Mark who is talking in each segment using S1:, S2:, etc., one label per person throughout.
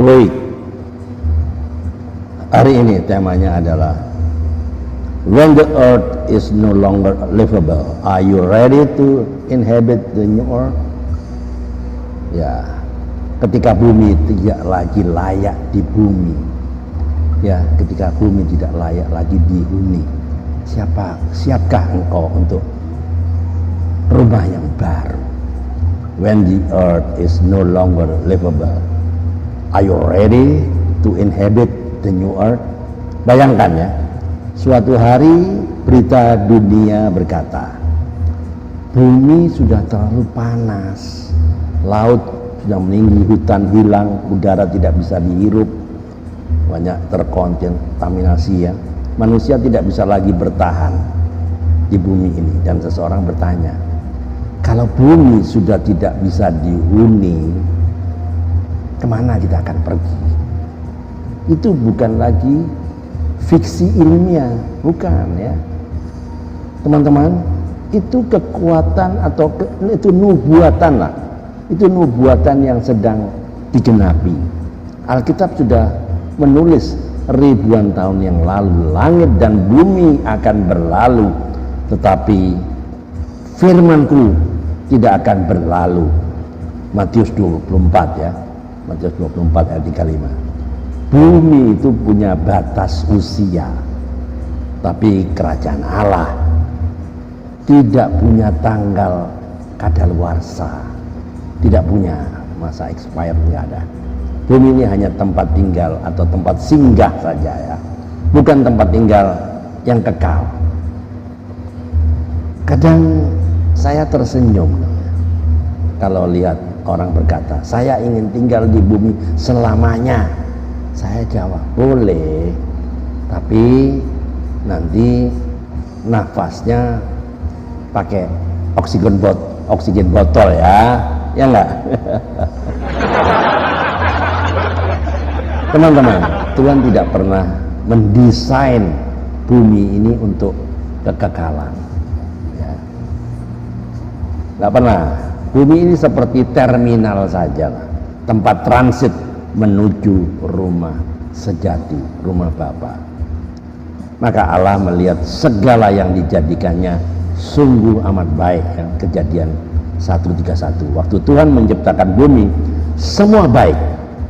S1: Baik, hari ini temanya adalah when the earth is no longer livable, are you ready to inhabit the new earth? Ya, ketika bumi tidak lagi layak di bumi, ya, ketika bumi tidak layak lagi dihuni, siapkah engkau untuk rumah yang baru? When the earth is no longer livable, are you ready to inhabit the new earth? Bayangkan ya, suatu hari berita dunia berkata, bumi sudah terlalu panas, laut sudah meninggi, hutan hilang, udara tidak bisa dihirup, banyak terkontaminasi ya. Manusia tidak bisa lagi bertahan di bumi ini. Dan seseorang bertanya, kalau bumi sudah tidak bisa dihuni, kemana kita akan pergi? Itu bukan lagi fiksi ilmiah, bukan ya teman-teman. Itu kekuatan atau itu nubuatan lah. Itu nubuatan yang sedang digenapi. Alkitab sudah menulis ribuan tahun yang lalu, langit dan bumi akan berlalu, tetapi firmanku tidak akan berlalu. Matius 24 ya, Matius 24 ayat 35. Bumi itu punya batas usia, tapi kerajaan Allah tidak punya tanggal kadaluarsa, tidak punya masa expired, nggak ada. Bumi ini hanya tempat tinggal atau tempat singgah saja ya, bukan tempat tinggal yang kekal. Kadang saya tersenyum kalau lihat orang berkata, saya ingin tinggal di bumi selamanya. Saya jawab, boleh, tapi nanti nafasnya pakai oksigen botol ya enggak? Teman-teman, Tuhan tidak pernah mendesain bumi ini untuk kekekalan ya. Nggak pernah. Bumi ini seperti terminal saja, tempat transit menuju rumah sejati, rumah Bapa. Maka Allah melihat segala yang dijadikannya sungguh amat baik ya. Kejadian 1:31. Waktu Tuhan menciptakan bumi, semua baik,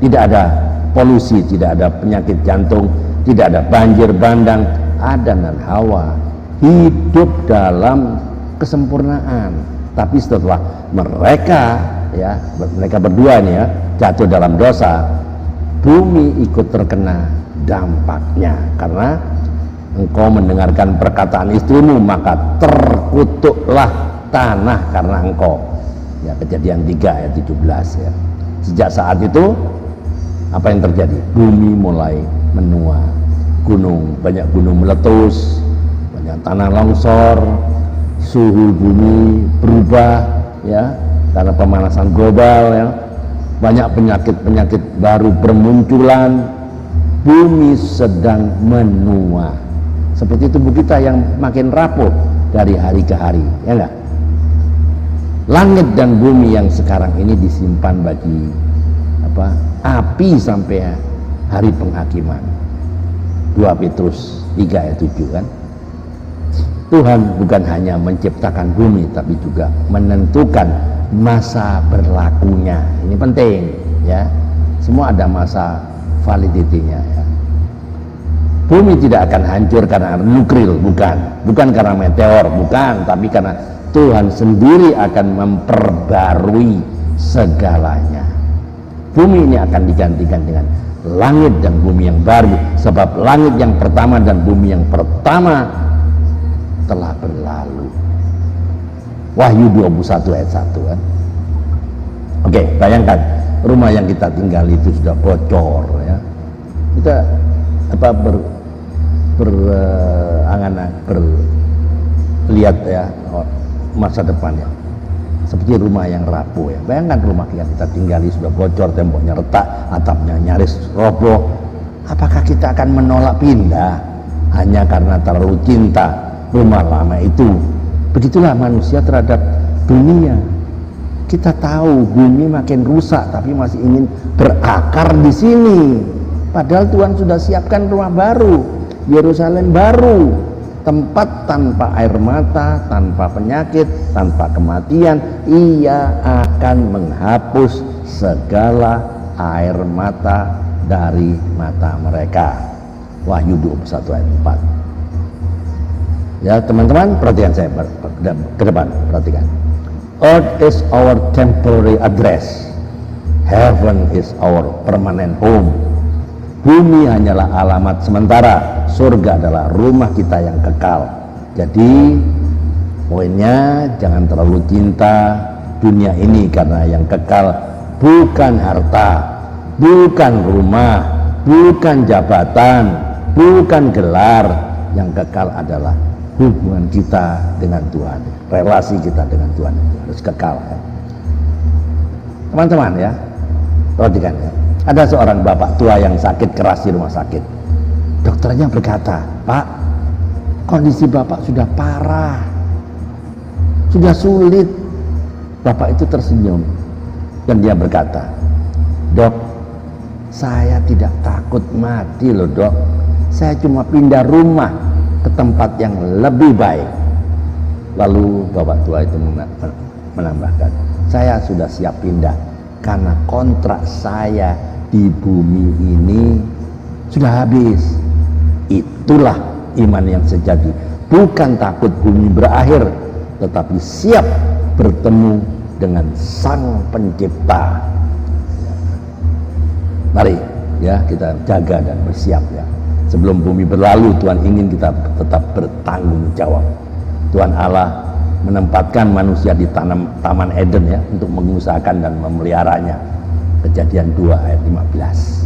S1: tidak ada polusi, tidak ada penyakit jantung, tidak ada banjir bandang. Adam dan Hawa hidup dalam kesempurnaan. Tapi setelah mereka berdua ini ya jatuh dalam dosa, bumi ikut terkena dampaknya. Karena engkau mendengarkan perkataan istrimu, maka terkutuklah tanah karena engkau. Ya, Kejadian 3 ayat 17 ya. Sejak saat itu apa yang terjadi? Bumi mulai menua, banyak gunung meletus, banyak tanah longsor, suhu bumi berubah ya karena pemanasan global ya. Banyak penyakit baru bermunculan. Bumi sedang menua. Seperti tubuh kita yang makin rapuh dari hari ke hari, ya enggak? Langit dan bumi yang sekarang ini disimpan bagi api sampai hari penghakiman. 2 Petrus 3 ayat 7 kan. Tuhan bukan hanya menciptakan bumi, tapi juga menentukan masa berlakunya. Ini penting ya. Semua ada masa validitinya ya. Bumi tidak akan hancur karena nukril, bukan karena meteor, bukan, tapi karena Tuhan sendiri akan memperbarui segalanya. Bumi ini akan digantikan dengan langit dan bumi yang baru, sebab langit yang pertama dan bumi yang pertama telah berlalu. Wahyu 21 ayat 1 kan. Oke, bayangkan rumah yang kita tinggal itu sudah bocor ya. Kita berlihat ya masa depannya seperti rumah yang rapuh ya. Bayangkan rumah yang kita tinggali sudah bocor, temboknya retak, atapnya nyaris roboh. Apakah kita akan menolak pindah hanya karena terlalu cinta rumah lama itu? Begitulah manusia terhadap dunia. Kita tahu bumi makin rusak, tapi masih ingin berakar di sini. Padahal Tuhan sudah siapkan rumah baru, Yerusalem baru, tempat tanpa air mata, tanpa penyakit, tanpa kematian. Ia akan menghapus segala air mata dari mata mereka. Wahyu 21 ayat 4. Ya teman-teman, perhatikan saya ke depan, perhatikan. Earth is our temporary address. Heaven is our permanent home. Bumi hanyalah alamat sementara, surga adalah rumah kita yang kekal. Jadi poinnya, jangan terlalu cinta dunia ini, karena yang kekal bukan harta, bukan rumah, bukan jabatan, bukan gelar. Yang kekal adalah hubungan kita dengan Tuhan, relasi kita dengan Tuhan itu harus kekal ya. Teman-teman ya, perhatikan ya. Ada seorang bapak tua yang sakit keras di rumah sakit. Dokternya berkata, "Pak, kondisi bapak sudah parah, sudah sulit." Bapak itu tersenyum dan dia berkata, "Dok, saya tidak takut mati loh dok. Saya cuma pindah rumah ke tempat yang lebih baik." Lalu bapak tua itu menambahkan, "Saya sudah siap pindah karena kontrak saya di bumi ini sudah habis." Itulah iman yang sejati, bukan takut bumi berakhir, tetapi siap bertemu dengan Sang Pencipta. Mari ya kita jaga dan bersiap ya. Sebelum bumi berlalu, Tuhan ingin kita tetap bertanggung jawab. Tuhan Allah menempatkan manusia di Taman Eden ya, untuk mengusahakan dan memeliharanya. Kejadian 2 ayat 15.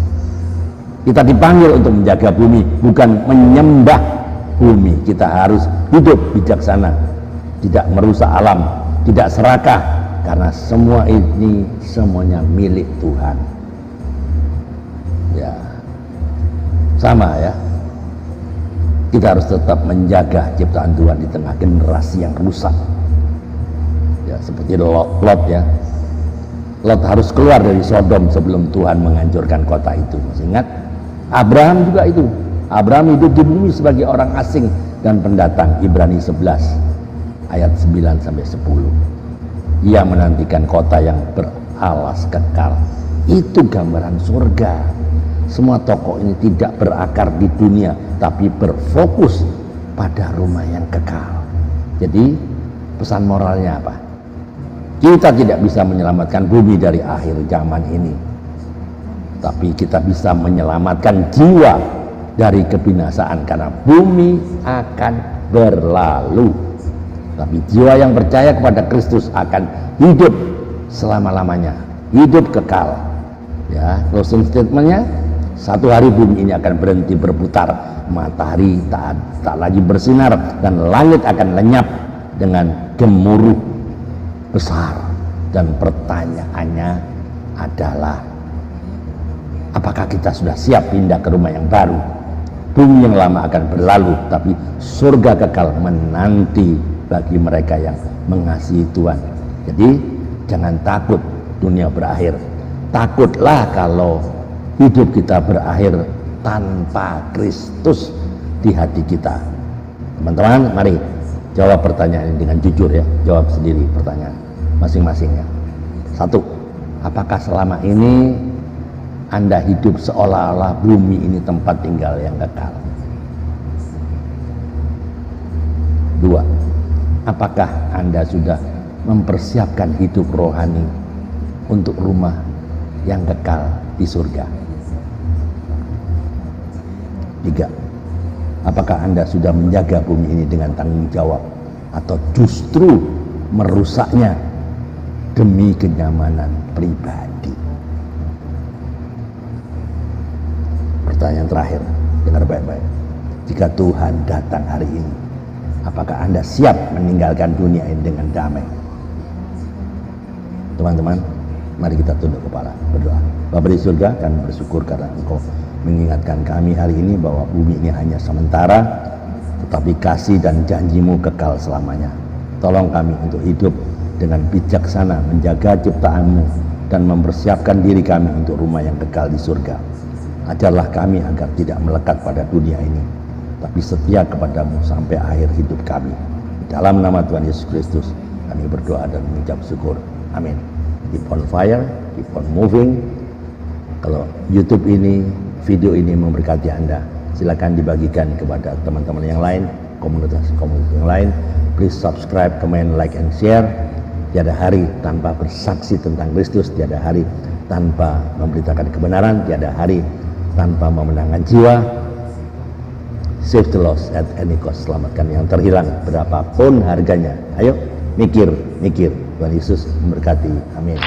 S1: Kita dipanggil untuk menjaga bumi, bukan menyembah bumi. Kita harus hidup bijaksana, tidak merusak alam, tidak serakah, karena semua ini semuanya milik Tuhan. Ya, sama ya, kita harus tetap menjaga ciptaan Tuhan di tengah generasi yang rusak ya, seperti Lot ya. Lot harus keluar dari Sodom sebelum Tuhan menghancurkan kota itu. Masih ingat? Abraham juga itu. Abraham hidup di bumi sebagai orang asing dan pendatang. Ibrani 11 ayat 9 sampai 10. Ia menantikan kota yang beralas kekal. Itu gambaran surga. Semua tokoh ini tidak berakar di dunia, tapi berfokus pada rumah yang kekal. Jadi pesan moralnya apa? Kita tidak bisa menyelamatkan bumi dari akhir zaman ini, tapi kita bisa menyelamatkan jiwa dari kebinasaan, karena bumi akan berlalu. Tapi jiwa yang percaya kepada Kristus akan hidup selama-lamanya, hidup kekal. Ya, closing statementnya, satu hari bumi ini akan berhenti berputar, matahari tak lagi bersinar, dan langit akan lenyap dengan gemuruh besar. Dan pertanyaannya adalah, apakah kita sudah siap pindah ke rumah yang baru? Bumi yang lama akan berlalu, tapi surga kekal menanti bagi mereka yang mengasihi Tuhan. Jadi jangan takut dunia berakhir. Takutlah kalau hidup kita berakhir tanpa Kristus di hati kita. Teman-teman, mari jawab pertanyaan ini dengan jujur ya. Jawab sendiri pertanyaan masing-masing ya. 1. Apakah selama ini Anda hidup seolah-olah bumi ini tempat tinggal yang kekal? 2. Apakah Anda sudah mempersiapkan hidup rohani untuk rumah yang kekal di surga? 3. Apakah Anda sudah menjaga bumi ini dengan tanggung jawab, atau justru merusaknya demi kenyamanan pribadi? Pertanyaan terakhir, dengar baik-baik. Jika Tuhan datang hari ini, apakah Anda siap meninggalkan dunia ini dengan damai? Teman-teman, mari kita tunduk kepala, berdoa. Bapa di surga, kami bersyukur karena Engkau mengingatkan kami hari ini bahwa bumi ini hanya sementara, tetapi kasih dan janjimu kekal selamanya. Tolong kami untuk hidup dengan bijaksana menjaga ciptaanmu dan mempersiapkan diri kami untuk rumah yang kekal di surga. Ajarlah kami agar tidak melekat pada dunia ini, tapi setia kepadamu sampai akhir hidup kami. Dalam nama Tuhan Yesus Kristus kami berdoa dan mengucap syukur. Amin. Keep on fire, keep on moving. Kalau YouTube ini, video ini memberkati Anda, silakan dibagikan kepada teman-teman yang lain, komunitas-komunitas yang lain. Please subscribe, comment, like, and share. Tiada hari tanpa bersaksi tentang Kristus, tiada hari tanpa memberitakan kebenaran, tiada hari tanpa memenangkan jiwa. Save the lost at any cost. Selamatkan yang terhilang berapapun harganya. Ayo, mikir. Tuhan Yesus memberkati. Amin.